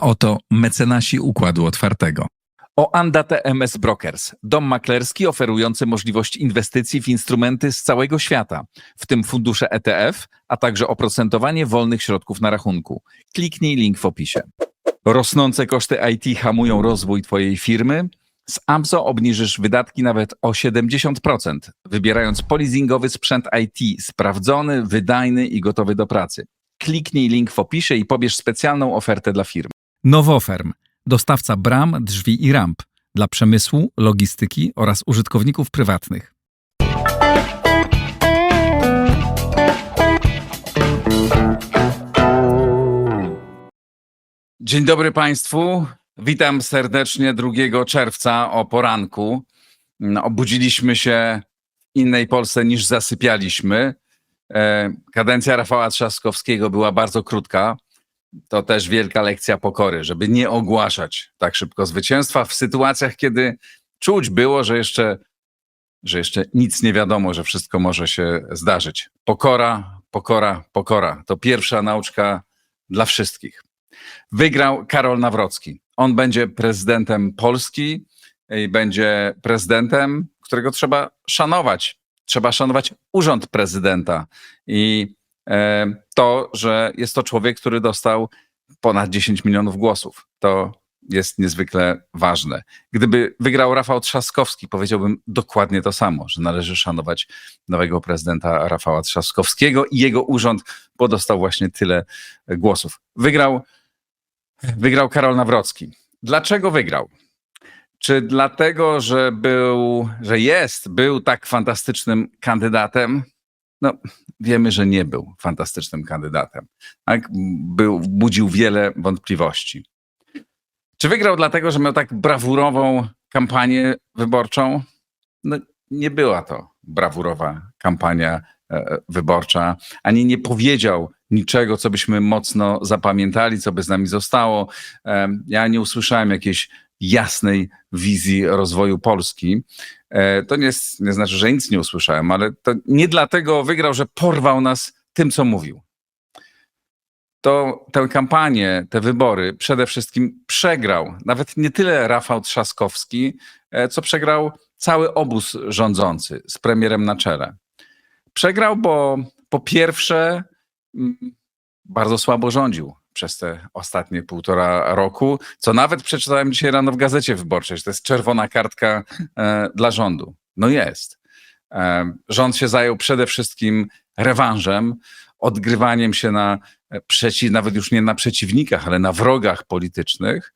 A oto mecenasi Układu Otwartego. Oanda TMS Brokers, dom maklerski oferujący możliwość inwestycji w instrumenty z całego świata, w tym fundusze ETF, a także oprocentowanie wolnych środków na rachunku. Kliknij link w opisie. Rosnące koszty IT hamują rozwój Twojej firmy? Z Amso obniżysz wydatki nawet o 70%, wybierając polizingowy sprzęt IT sprawdzony, wydajny i gotowy do pracy. Kliknij link w opisie i pobierz specjalną ofertę dla firmy. Nowoferm, dostawca bram, drzwi i ramp dla przemysłu, logistyki oraz użytkowników prywatnych. Dzień dobry Państwu. Witam serdecznie 2 czerwca o poranku. Obudziliśmy się w innej Polsce niż zasypialiśmy. Kadencja Rafała Trzaskowskiego była bardzo krótka. To też wielka lekcja pokory, żeby nie ogłaszać tak szybko zwycięstwa w sytuacjach, kiedy czuć było, że jeszcze nic nie wiadomo, że wszystko może się zdarzyć. Pokora, pokora, pokora. To pierwsza nauczka dla wszystkich. Wygrał Karol Nawrocki. On będzie prezydentem Polski i będzie prezydentem, którego trzeba szanować. Trzeba szanować urząd prezydenta i to, że jest to człowiek, który dostał ponad 10 milionów głosów. To jest niezwykle ważne. Gdyby wygrał Rafał Trzaskowski, powiedziałbym dokładnie to samo, że należy szanować nowego prezydenta Rafała Trzaskowskiego i jego urząd, bo dostał właśnie tyle głosów. Wygrał Karol Nawrocki. Dlaczego wygrał? Czy dlatego, że był tak fantastycznym kandydatem? No, wiemy, że nie był fantastycznym kandydatem. Tak? Budził wiele wątpliwości. Czy wygrał dlatego, że miał tak brawurową kampanię wyborczą? No, nie była to brawurowa kampania wyborcza, ani nie powiedział niczego, co byśmy mocno zapamiętali, co by z nami zostało. Ja nie usłyszałem jakiejś jasnej wizji rozwoju Polski. To nie znaczy, że nic nie usłyszałem, ale to nie dlatego wygrał, że porwał nas tym, co mówił. Tę kampanię, te wybory przede wszystkim przegrał nawet nie tyle Rafał Trzaskowski, co przegrał cały obóz rządzący z premierem na czele. Przegrał, bo po pierwsze bardzo słabo rządził przez te ostatnie 1,5 roku, co nawet przeczytałem dzisiaj rano w Gazecie Wyborczej, że to jest czerwona kartka dla rządu. No jest. Rząd się zajął przede wszystkim rewanżem, odgrywaniem się nawet już nie na przeciwnikach, ale na wrogach politycznych,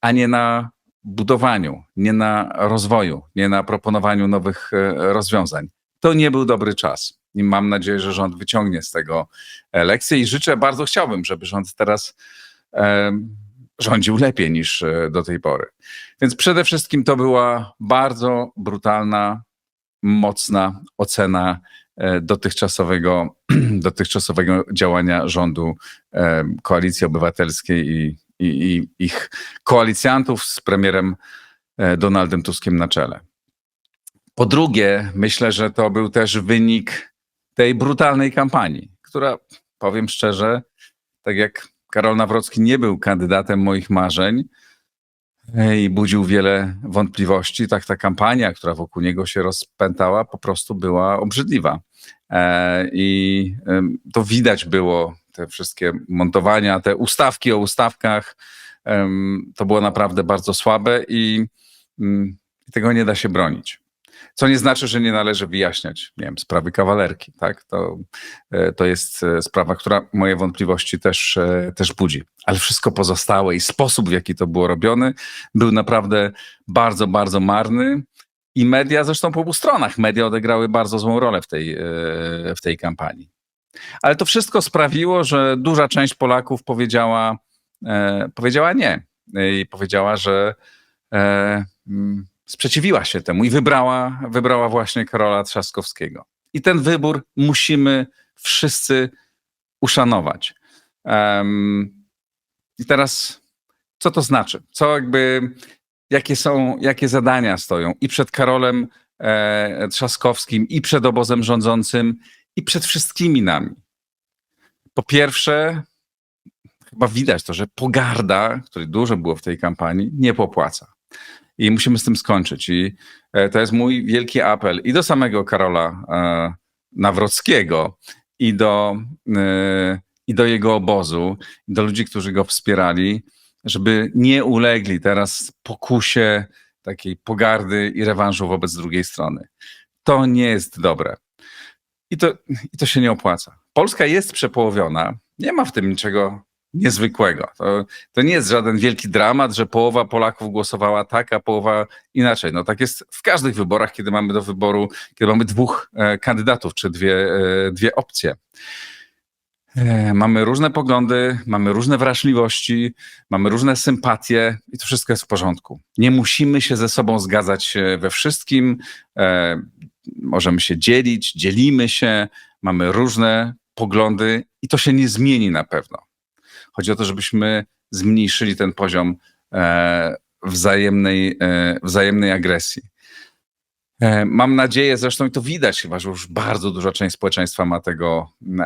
a nie na budowaniu, nie na rozwoju, nie na proponowaniu nowych rozwiązań. To nie był dobry czas. I mam nadzieję, że rząd wyciągnie z tego lekcję i bardzo chciałbym, żeby rząd teraz rządził lepiej niż do tej pory. Więc przede wszystkim to była bardzo brutalna, mocna ocena dotychczasowego działania rządu Koalicji Obywatelskiej i ich koalicjantów z premierem Donaldem Tuskiem na czele. Po drugie, myślę, że to był też wynik tej brutalnej kampanii, która, powiem szczerze, tak jak Karol Nawrocki nie był kandydatem moich marzeń i budził wiele wątpliwości, tak ta kampania, która wokół niego się rozpętała, po prostu była obrzydliwa. I to widać było, te wszystkie montowania, te ustawki o ustawkach, to było naprawdę bardzo słabe i tego nie da się bronić. Co nie znaczy, że nie należy wyjaśniać, nie wiem, sprawy kawalerki, tak? To jest sprawa, która moje wątpliwości też budzi. Ale wszystko pozostałe i sposób, w jaki to było robione, był naprawdę bardzo, bardzo marny. I media, zresztą po obu stronach, media odegrały bardzo złą rolę w tej kampanii. Ale to wszystko sprawiło, że duża część Polaków powiedziała nie. I powiedziała, że sprzeciwiła się temu i wybrała właśnie Karola Trzaskowskiego. I ten wybór musimy wszyscy uszanować. I teraz co to znaczy? Jakie zadania stoją i przed Karolem Trzaskowskim, i przed obozem rządzącym, i przed wszystkimi nami? Po pierwsze, chyba widać to, że pogarda, której dużo było w tej kampanii, nie popłaca. I musimy z tym skończyć. I to jest mój wielki apel i do samego Karola Nawrockiego, i do jego obozu, i do ludzi, którzy go wspierali, żeby nie ulegli teraz pokusie takiej pogardy i rewanżu wobec drugiej strony. To nie jest dobre. I to się nie opłaca. Polska jest przepołowiona. Nie ma w tym niczego niezwykłego. To nie jest żaden wielki dramat, że połowa Polaków głosowała tak, a połowa inaczej. No tak jest w każdych wyborach, kiedy mamy do wyboru, kiedy mamy dwóch kandydatów, czy dwie opcje. Mamy różne poglądy, mamy różne wrażliwości, mamy różne sympatie i to wszystko jest w porządku. Nie musimy się ze sobą zgadzać we wszystkim. Możemy się dzielić, dzielimy się, mamy różne poglądy i to się nie zmieni na pewno. Chodzi o to, żebyśmy zmniejszyli ten poziom wzajemnej agresji. Mam nadzieję, zresztą i to widać chyba, że już bardzo duża część społeczeństwa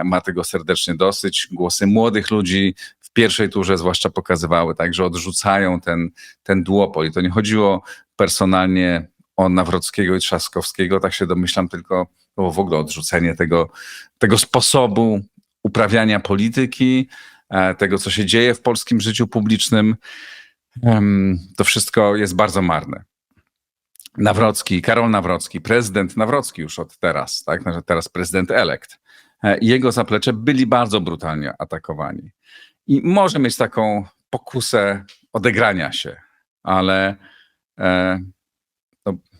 ma tego serdecznie dosyć. Głosy młodych ludzi w pierwszej turze zwłaszcza pokazywały, tak, że odrzucają ten duopol. I to nie chodziło personalnie o Nawrockiego i Trzaskowskiego, tak się domyślam, tylko w ogóle odrzucenie tego sposobu uprawiania polityki, tego, co się dzieje w polskim życiu publicznym. To wszystko jest bardzo marne. Nawrocki, Karol Nawrocki, prezydent Nawrocki już od teraz, tak? Teraz prezydent elekt. Jego zaplecze byli bardzo brutalnie atakowani. I może mieć taką pokusę odegrania się, ale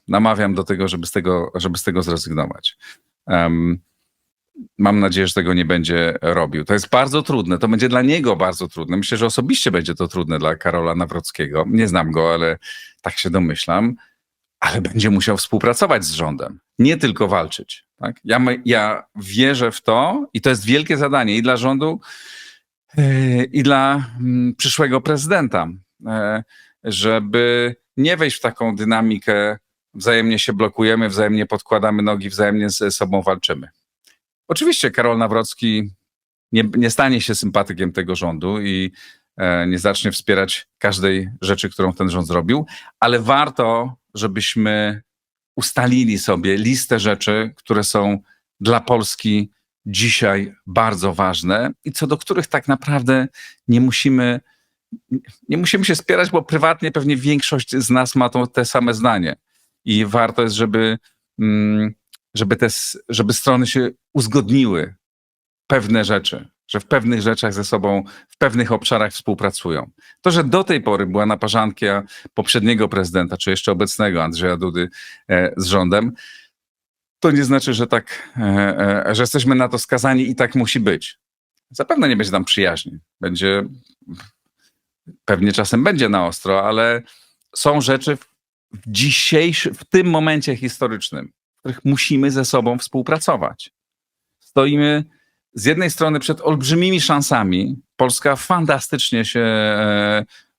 namawiam do tego, żeby z tego zrezygnować. Mam nadzieję, że tego nie będzie robił. To jest bardzo trudne, to będzie dla niego bardzo trudne. Myślę, że osobiście będzie to trudne dla Karola Nawrockiego. Nie znam go, ale tak się domyślam. Ale będzie musiał współpracować z rządem, nie tylko walczyć. Tak? Ja wierzę w to i to jest wielkie zadanie i dla rządu, i dla przyszłego prezydenta, żeby nie wejść w taką dynamikę, wzajemnie się blokujemy, wzajemnie podkładamy nogi, wzajemnie ze sobą walczymy. Oczywiście Karol Nawrocki nie stanie się sympatykiem tego rządu i nie zacznie wspierać każdej rzeczy, którą ten rząd zrobił, ale warto, żebyśmy ustalili sobie listę rzeczy, które są dla Polski dzisiaj bardzo ważne i co do których tak naprawdę nie musimy się spierać, bo prywatnie pewnie większość z nas ma te same zdanie. I warto jest, żeby strony się uzgodniły pewne rzeczy, że w pewnych rzeczach ze sobą, w pewnych obszarach współpracują. To, że do tej pory była naparzanka poprzedniego prezydenta, czy jeszcze obecnego Andrzeja Dudy z rządem, to nie znaczy, że jesteśmy na to skazani i tak musi być. Zapewne nie będzie tam przyjaźni. Pewnie czasem będzie na ostro, ale są rzeczy w tym momencie historycznym, w których musimy ze sobą współpracować. Stoimy z jednej strony przed olbrzymimi szansami. Polska fantastycznie się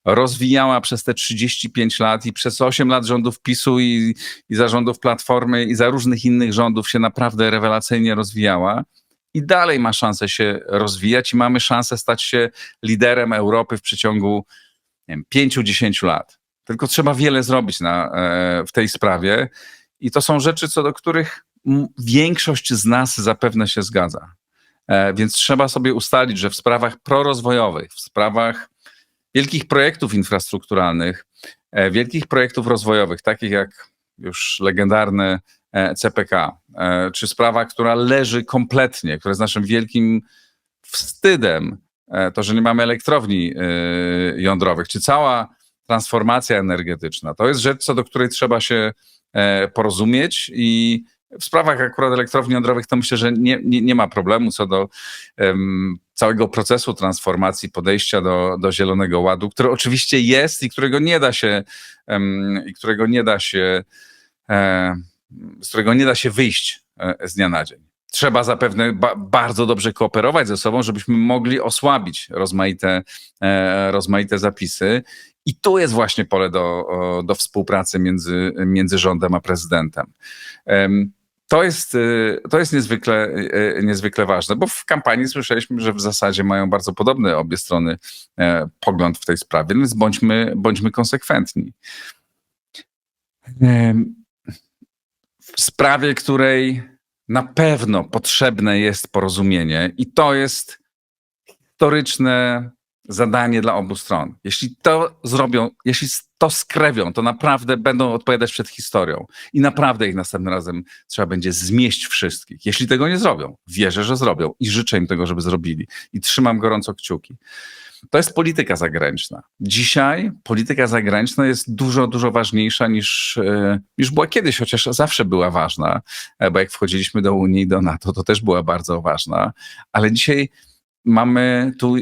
rozwijała przez te 35 lat i przez 8 lat rządów PiS-u i zarządów Platformy i za różnych innych rządów się naprawdę rewelacyjnie rozwijała i dalej ma szansę się rozwijać i mamy szansę stać się liderem Europy w przeciągu 5-10 lat. Tylko trzeba wiele zrobić w tej sprawie i to są rzeczy, co do których większość z nas zapewne się zgadza. Więc trzeba sobie ustalić, że w sprawach prorozwojowych, w sprawach wielkich projektów infrastrukturalnych, wielkich projektów rozwojowych, takich jak już legendarne CPK, czy sprawa, która leży kompletnie, która jest naszym wielkim wstydem, to, że nie mamy elektrowni jądrowych, czy cała transformacja energetyczna, to jest rzecz, co do której trzeba się porozumieć i w sprawach akurat elektrowni jądrowych to myślę, że nie ma problemu co do całego procesu transformacji, podejścia do Zielonego Ładu, który oczywiście jest i z którego nie da się wyjść z dnia na dzień. Trzeba zapewne bardzo dobrze kooperować ze sobą, żebyśmy mogli osłabić rozmaite zapisy. I tu jest właśnie pole do współpracy między rządem a prezydentem. To jest niezwykle ważne, bo w kampanii słyszeliśmy, że w zasadzie mają bardzo podobny obie strony pogląd w tej sprawie, więc bądźmy konsekwentni. W sprawie, której na pewno potrzebne jest porozumienie i to jest historyczne zadanie dla obu stron. Jeśli to zrobią, jeśli to skrewią, to naprawdę będą odpowiadać przed historią i naprawdę ich następnym razem trzeba będzie zmieść wszystkich. Jeśli tego nie zrobią, wierzę, że zrobią i życzę im tego, żeby zrobili i trzymam gorąco kciuki. To jest polityka zagraniczna. Dzisiaj polityka zagraniczna jest dużo, dużo ważniejsza niż była kiedyś, chociaż zawsze była ważna, bo jak wchodziliśmy do Unii i do NATO, to też była bardzo ważna, ale dzisiaj mamy tu,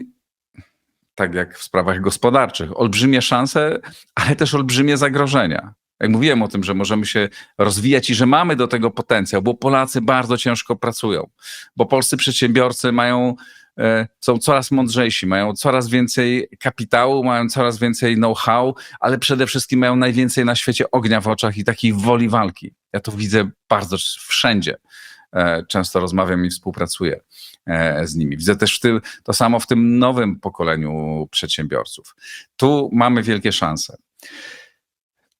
tak jak w sprawach gospodarczych, olbrzymie szanse, ale też olbrzymie zagrożenia. Jak mówiłem o tym, że możemy się rozwijać i że mamy do tego potencjał, bo Polacy bardzo ciężko pracują, bo polscy przedsiębiorcy są coraz mądrzejsi, mają coraz więcej kapitału, mają coraz więcej know-how, ale przede wszystkim mają najwięcej na świecie ognia w oczach i takiej woli walki. Ja to widzę bardzo wszędzie. Często rozmawiam i współpracuję z nimi. Widzę też to samo w tym nowym pokoleniu przedsiębiorców. Tu mamy wielkie szanse,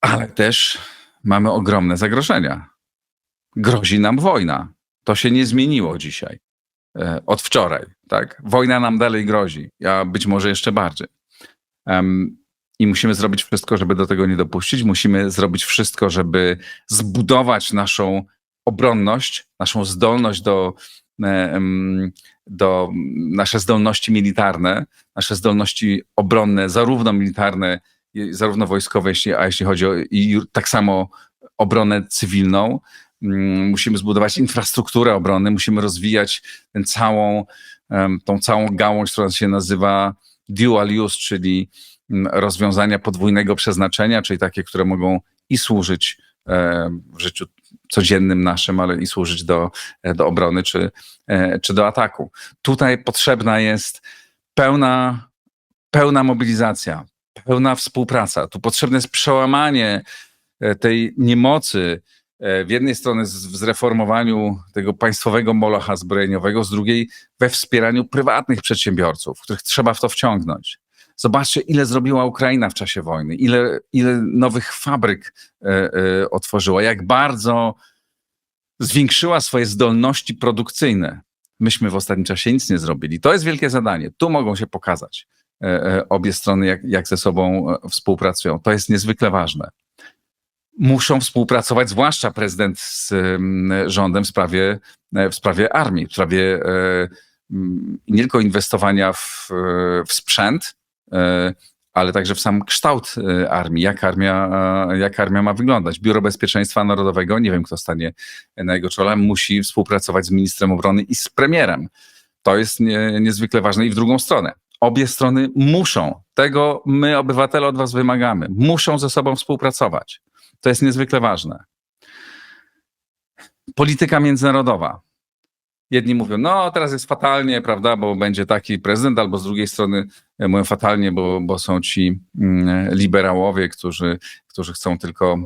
ale też mamy ogromne zagrożenia. Grozi nam wojna. To się nie zmieniło dzisiaj, od wczoraj. Tak? Wojna nam dalej grozi, a być może jeszcze bardziej. I musimy zrobić wszystko, żeby do tego nie dopuścić. Musimy zrobić wszystko, żeby zbudować naszą obronność, naszą zdolność nasze zdolności militarne, nasze zdolności obronne, zarówno militarne, zarówno wojskowe, a jeśli chodzi i tak samo obronę cywilną. Musimy zbudować infrastrukturę obrony, musimy rozwijać tą całą gałąź, która się nazywa dual use, czyli rozwiązania podwójnego przeznaczenia, czyli takie, które mogą i służyć w życiu codziennym naszym, ale i służyć do obrony czy do ataku. Tutaj potrzebna jest pełna mobilizacja, pełna współpraca. Tu potrzebne jest przełamanie tej niemocy w jednej strony w zreformowaniu tego państwowego molocha zbrojeniowego, z drugiej we wspieraniu prywatnych przedsiębiorców, których trzeba w to wciągnąć. Zobaczcie, ile zrobiła Ukraina w czasie wojny, ile nowych fabryk otworzyła, jak bardzo zwiększyła swoje zdolności produkcyjne. Myśmy w ostatnim czasie nic nie zrobili. To jest wielkie zadanie. Tu mogą się pokazać obie strony, jak ze sobą współpracują. To jest niezwykle ważne. Muszą współpracować, zwłaszcza prezydent z rządem w sprawie armii, w sprawie nie tylko inwestowania w sprzęt, ale także w sam kształt armii, jak armia ma wyglądać. Biuro Bezpieczeństwa Narodowego, nie wiem kto stanie na jego czele, musi współpracować z ministrem obrony i z premierem. To jest niezwykle ważne i w drugą stronę. Obie strony muszą, tego my obywatele od was wymagamy, muszą ze sobą współpracować. To jest niezwykle ważne. Polityka międzynarodowa. Jedni mówią, no teraz jest fatalnie, prawda, bo będzie taki prezydent, albo z drugiej strony mówią fatalnie, bo są ci liberałowie, którzy chcą tylko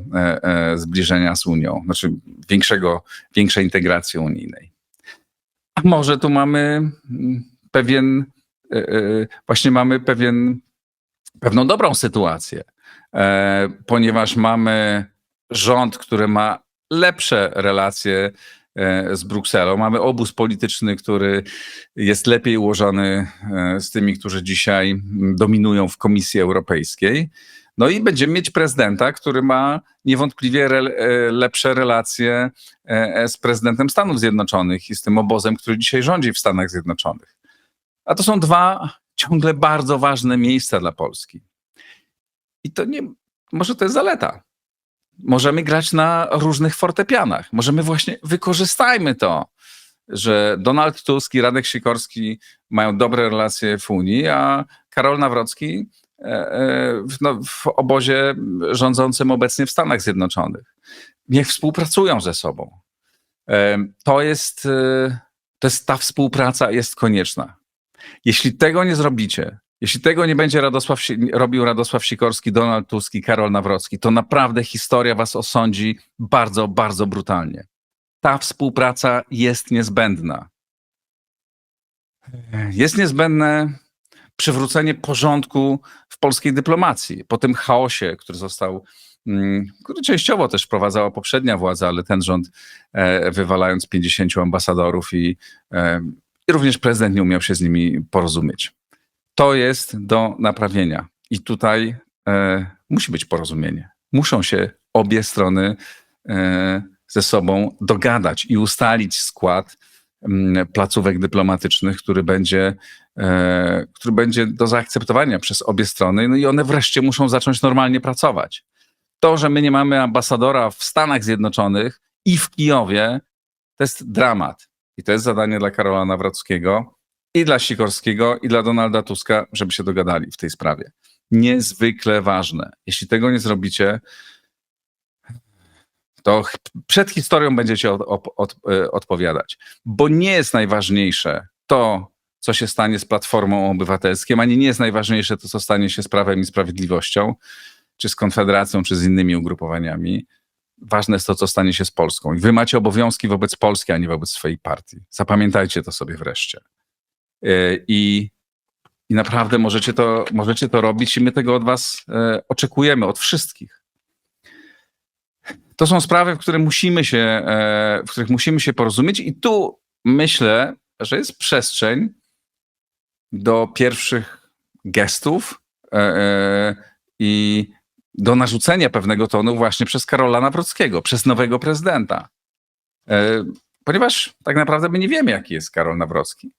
zbliżenia z Unią, znaczy większej integracji unijnej. A może tu mamy pewną dobrą sytuację, ponieważ mamy rząd, który ma lepsze relacje z Brukselą. Mamy obóz polityczny, który jest lepiej ułożony z tymi, którzy dzisiaj dominują w Komisji Europejskiej. No i będziemy mieć prezydenta, który ma niewątpliwie lepsze relacje z prezydentem Stanów Zjednoczonych i z tym obozem, który dzisiaj rządzi w Stanach Zjednoczonych. A to są dwa ciągle bardzo ważne miejsca dla Polski. I może to jest zaleta. Możemy grać na różnych fortepianach. Wykorzystajmy to, że Donald Tusk i Radek Sikorski mają dobre relacje w Unii, a Karol Nawrocki w obozie rządzącym obecnie w Stanach Zjednoczonych. Niech współpracują ze sobą. Ta współpraca jest konieczna. Jeśli tego nie zrobicie, jeśli tego nie będzie robił Radosław Sikorski, Donald Tusk i Karol Nawrocki, to naprawdę historia was osądzi bardzo, bardzo brutalnie. ta współpraca jest niezbędna. Jest niezbędne przywrócenie porządku w polskiej dyplomacji. Po tym chaosie, który częściowo też wprowadzała poprzednia władza, ale ten rząd wywalając 50 ambasadorów i również prezydent nie umiał się z nimi porozumieć. To jest do naprawienia i tutaj musi być porozumienie. Muszą się obie strony ze sobą dogadać i ustalić skład placówek dyplomatycznych, który będzie do zaakceptowania przez obie strony, no i one wreszcie muszą zacząć normalnie pracować. To, że my nie mamy ambasadora w Stanach Zjednoczonych i w Kijowie, to jest dramat. I to jest zadanie dla Karola Nawrockiego i dla Sikorskiego i dla Donalda Tuska, żeby się dogadali w tej sprawie. Niezwykle ważne. Jeśli tego nie zrobicie, to przed historią będziecie odpowiadać. Bo nie jest najważniejsze to, co się stanie z Platformą Obywatelską, ani nie jest najważniejsze to, co stanie się z Prawem i Sprawiedliwością, czy z Konfederacją, czy z innymi ugrupowaniami. Ważne jest to, co stanie się z Polską. I wy macie obowiązki wobec Polski, a nie wobec swojej partii. Zapamiętajcie to sobie wreszcie. I naprawdę możecie to robić i my tego od was oczekujemy, od wszystkich. To są sprawy, w których musimy się porozumieć i tu myślę, że jest przestrzeń do pierwszych gestów i do narzucenia pewnego tonu właśnie przez Karola Nawrockiego, przez nowego prezydenta. Ponieważ tak naprawdę my nie wiemy, jaki jest Karol Nawrocki.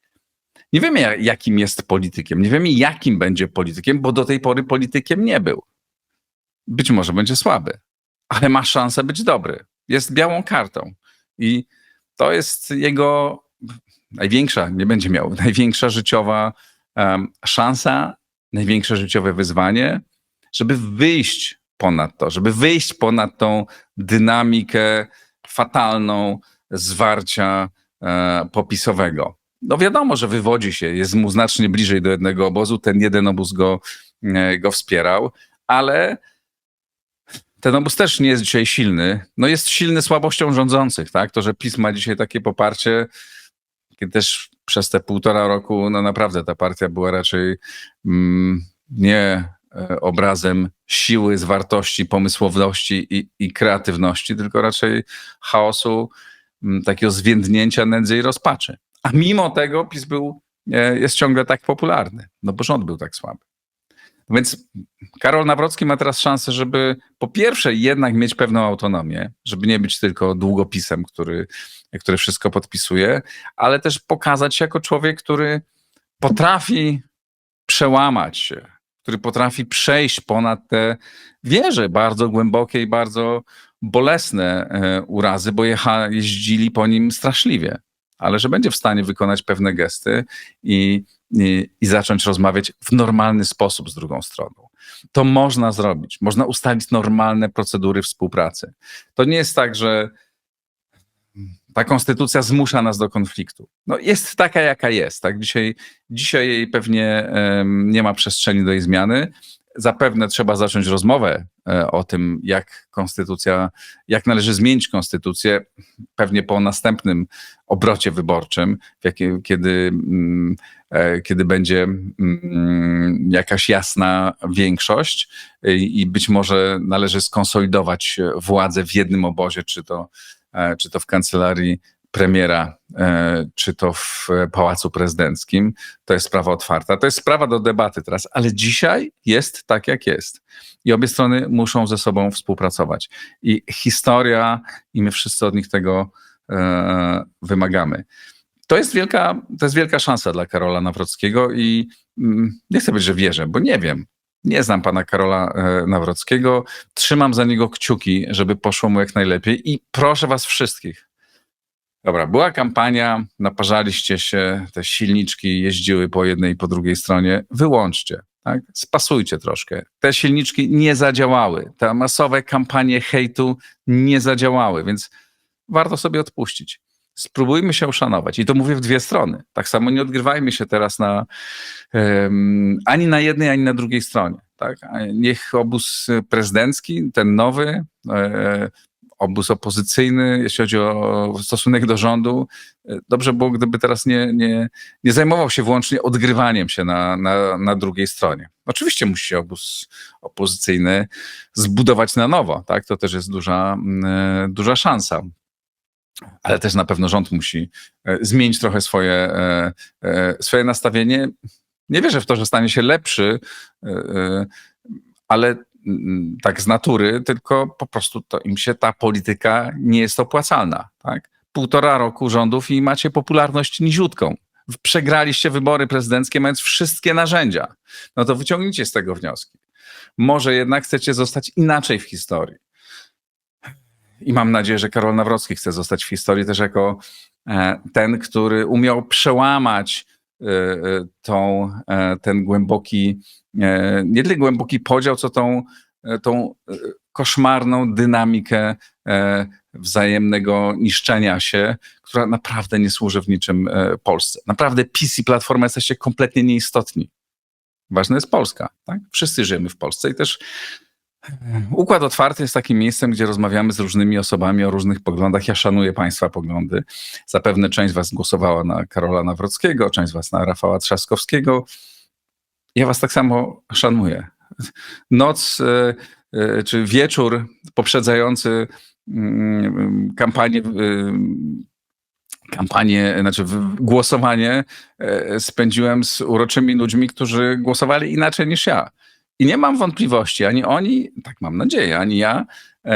Nie wiemy, jakim jest politykiem. Nie wiemy, jakim będzie politykiem, bo do tej pory politykiem nie był. Być może będzie słaby, ale ma szansę być dobry. Jest białą kartą. I to jest jego największa życiowa szansa, największe życiowe wyzwanie, żeby wyjść ponad tą dynamikę fatalną zwarcia popisowego. No wiadomo, że wywodzi się, jest mu znacznie bliżej do jednego obozu, ten jeden obóz go wspierał, ale ten obóz też nie jest dzisiaj silny. No jest silny słabością rządzących, tak? To, że PiS ma dzisiaj takie poparcie, kiedy też przez te 1,5 roku, no naprawdę ta partia była raczej nie obrazem siły, zwartości, pomysłowności i kreatywności, tylko raczej chaosu, takiego zwiędnięcia, nędzy i rozpaczy. A mimo tego PiS jest ciągle tak popularny, no bo rząd był tak słaby. No więc Karol Nawrocki ma teraz szansę, żeby po pierwsze jednak mieć pewną autonomię, żeby nie być tylko długopisem, który wszystko podpisuje, ale też pokazać się jako człowiek, który potrafi przełamać się, który potrafi przejść ponad te wieże bardzo głębokie i bardzo bolesne urazy, bo jeździli po nim straszliwie, ale że będzie w stanie wykonać pewne gesty i zacząć rozmawiać w normalny sposób z drugą stroną. To można zrobić. Można ustalić normalne procedury współpracy. To nie jest tak, że ta konstytucja zmusza nas do konfliktu. No jest taka, jaka jest. Tak? Dzisiaj jej pewnie nie ma przestrzeni do jej zmiany. Zapewne trzeba zacząć rozmowę o tym, jak należy zmienić konstytucję, pewnie po następnym obrocie wyborczym, kiedy będzie jakaś jasna większość i być może należy skonsolidować władzę w jednym obozie, czy to w kancelarii premiera, czy to w Pałacu Prezydenckim. To jest sprawa otwarta. To jest sprawa do debaty teraz, ale dzisiaj jest tak, jak jest. I obie strony muszą ze sobą współpracować. I historia, i my wszyscy od nich tego wymagamy. To jest wielka szansa dla Karola Nawrockiego i nie chcę powiedzieć, że wierzę, bo nie wiem. Nie znam pana Karola Nawrockiego. Trzymam za niego kciuki, żeby poszło mu jak najlepiej i proszę was wszystkich. Dobra, była kampania, naparzaliście się, te silniczki jeździły po jednej i po drugiej stronie. Wyłączcie, tak? Spasujcie troszkę. Te silniczki nie zadziałały. Te masowe kampanie hejtu nie zadziałały, więc warto sobie odpuścić. Spróbujmy się uszanować. I to mówię w dwie strony. Tak samo nie odgrywajmy się teraz ani na jednej, ani na drugiej stronie. Tak? Niech obóz prezydencki, ten nowy, obóz opozycyjny, jeśli chodzi o stosunek do rządu, dobrze było, gdyby teraz nie zajmował się wyłącznie odgrywaniem się na drugiej stronie. Oczywiście musi się obóz opozycyjny zbudować na nowo, tak? To też jest duża szansa. Ale też na pewno rząd musi zmienić trochę swoje nastawienie. Nie wierzę w to, że stanie się lepszy, ale tak z natury, tylko po prostu to im się ta polityka nie jest opłacalna. Tak? 1,5 roku rządów i macie popularność niziutką. Przegraliście wybory prezydenckie, mając wszystkie narzędzia. No to wyciągnijcie z tego wnioski. Może jednak chcecie zostać inaczej w historii. I mam nadzieję, że Karol Nawrocki chce zostać w historii też jako ten, który umiał przełamać ten głęboki, nie tyle głęboki podział, co tą koszmarną dynamikę wzajemnego niszczenia się, która naprawdę nie służy w niczym Polsce. Naprawdę PiS i Platforma jesteście kompletnie nieistotni. Ważna jest Polska. Tak? Wszyscy żyjemy w Polsce i też Układ Otwarty jest takim miejscem, gdzie rozmawiamy z różnymi osobami o różnych poglądach. Ja szanuję Państwa poglądy. Zapewne część Was głosowała na Karola Nawrockiego, część Was na Rafała Trzaskowskiego. Ja Was tak samo szanuję. Noc czy wieczór poprzedzający głosowanie spędziłem z uroczymi ludźmi, którzy głosowali inaczej niż ja. I nie mam wątpliwości, ani oni, tak mam nadzieję, ani ja,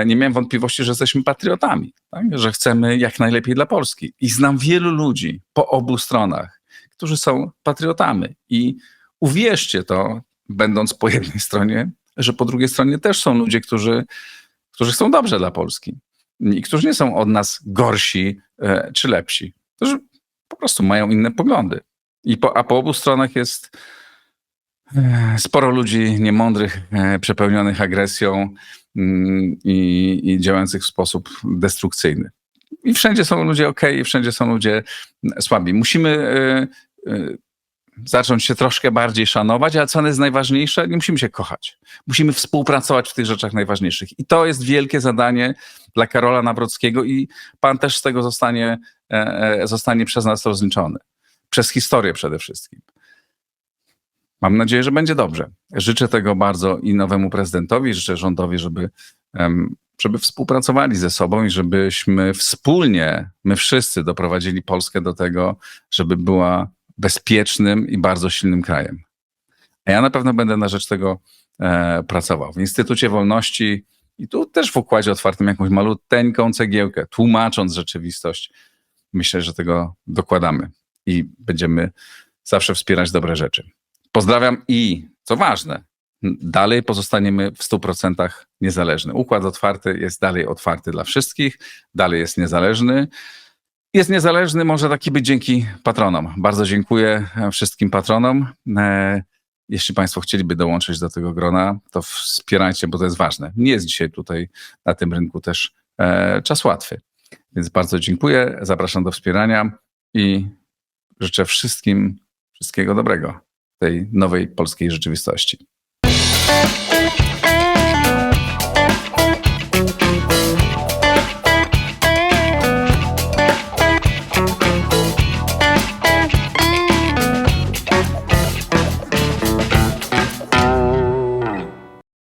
nie miałem wątpliwości, że jesteśmy patriotami, tak? Że chcemy jak najlepiej dla Polski. I znam wielu ludzi po obu stronach, którzy są patriotami. I uwierzcie to, będąc po jednej stronie, że po drugiej stronie też są ludzie, którzy chcą dobrze dla Polski i którzy nie są od nas gorsi czy lepsi. Którzy po prostu mają inne poglądy. A po obu stronach jest sporo ludzi niemądrych, przepełnionych agresją i działających w sposób destrukcyjny. I wszędzie są ludzie okej, i wszędzie są ludzie słabi. Musimy zacząć się troszkę bardziej szanować, ale co jest najważniejsze, nie musimy się kochać. Musimy współpracować w tych rzeczach najważniejszych. I to jest wielkie zadanie dla Karola Nawrockiego i pan też z tego zostanie przez nas rozliczony. Przez historię przede wszystkim. Mam nadzieję, że będzie dobrze. Życzę tego bardzo i nowemu prezydentowi, życzę rządowi, żeby współpracowali ze sobą i żebyśmy wspólnie, my wszyscy doprowadzili Polskę do tego, żeby była bezpiecznym i bardzo silnym krajem. A ja na pewno będę na rzecz tego pracował. W Instytucie Wolności i tu też w Układzie Otwartym jakąś maluteńką cegiełkę, tłumacząc rzeczywistość. Myślę, że tego dokładamy i będziemy zawsze wspierać dobre rzeczy. Pozdrawiam i, co ważne, dalej pozostaniemy w 100% niezależny. Układ Otwarty jest dalej otwarty dla wszystkich, dalej jest niezależny. Jest niezależny, może taki być dzięki patronom. Bardzo dziękuję wszystkim patronom. Jeśli Państwo chcieliby dołączyć do tego grona, to wspierajcie, bo to jest ważne. Nie jest dzisiaj tutaj na tym rynku też czas łatwy. Więc bardzo dziękuję, zapraszam do wspierania i życzę wszystkim wszystkiego dobrego w tej nowej polskiej rzeczywistości.